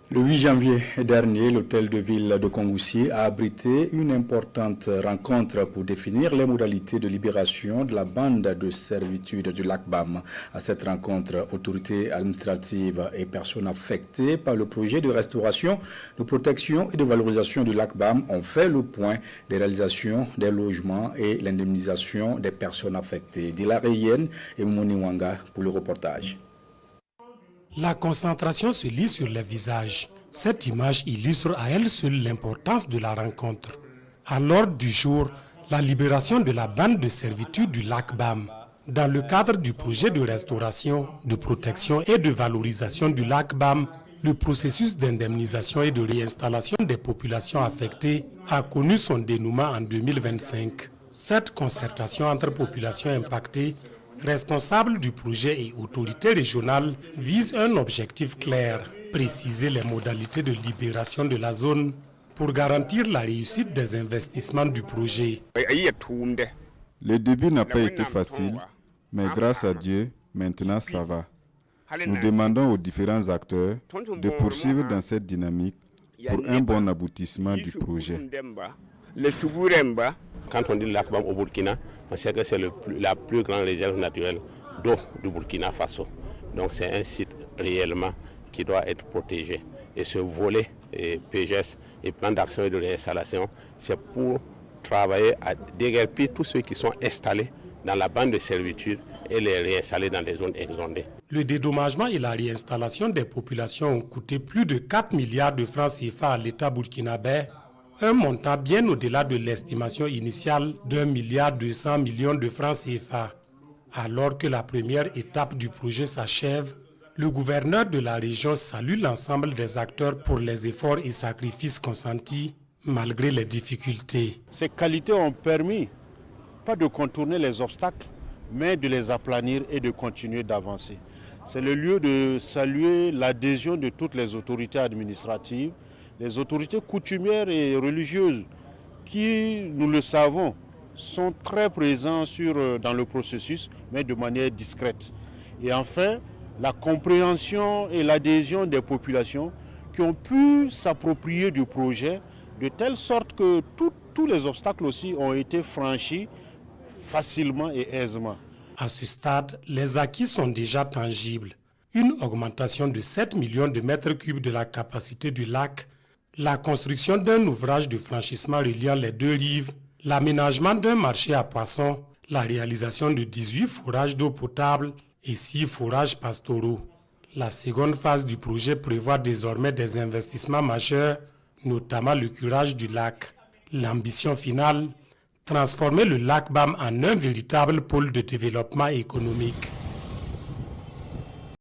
Le 8 janvier dernier, l'hôtel de ville de Kongoussi a abrité une importante rencontre pour définir les modalités de libération de la bande de servitude du lac BAM. À cette rencontre, autorités administratives et personnes affectées par le projet de restauration, de protection et de valorisation du lac BAM ont fait le point des réalisations des logements et l'indemnisation des personnes affectées. Dila Reyen et Mouni Wanga pour le reportage. La concentration se lit sur les visages. Cette image illustre à elle seule l'importance de la rencontre. À l'ordre du jour, la libération de la bande de servitude du lac BAM. Dans le cadre du projet de restauration, de protection et de valorisation du lac BAM, le processus d'indemnisation et de réinstallation des populations affectées a connu son dénouement en 2025. Cette concertation entre populations impactées, responsables du projet et autorités régionales, vise un objectif clair, préciser les modalités de libération de la zone pour garantir la réussite des investissements du projet. Le début n'a pas été facile, mais grâce à Dieu, maintenant ça va. Nous demandons aux différents acteurs de poursuivre dans cette dynamique pour un bon aboutissement du projet. Quand on dit lac BAM au Burkina, on sait que c'est la plus grande réserve naturelle d'eau du Burkina Faso. Donc c'est un site réellement qui doit être protégé. Et ce volet PGS et plan d'action et de réinstallation, c'est pour travailler à déguerpir tous ceux qui sont installés dans la bande de servitude et les réinstaller dans les zones exondées. Le dédommagement et la réinstallation des populations ont coûté plus de 4 milliards de francs CFA à l'État burkinabé, un montant bien au-delà de l'estimation initiale d'1,2 milliard de francs CFA. Alors que la première étape du projet s'achève, le gouverneur de la région salue l'ensemble des acteurs pour les efforts et sacrifices consentis, malgré les difficultés. Ces qualités ont permis, pas de contourner les obstacles, mais de les aplanir et de continuer d'avancer. C'est le lieu de saluer l'adhésion de toutes les autorités administratives, les autorités coutumières et religieuses qui, nous le savons, sont très présents dans le processus, mais de manière discrète. Et enfin, la compréhension et l'adhésion des populations qui ont pu s'approprier du projet de telle sorte que tous les obstacles aussi ont été franchis facilement et aisément. À ce stade, les acquis sont déjà tangibles. Une augmentation de 7 millions de mètres cubes de la capacité du lac, la construction d'un ouvrage de franchissement reliant les deux rives, l'aménagement d'un marché à poissons, la réalisation de 18 forages d'eau potable et 6 forages pastoraux. La seconde phase du projet prévoit désormais des investissements majeurs, notamment le curage du lac. L'ambition finale, transformer le lac BAM en un véritable pôle de développement économique.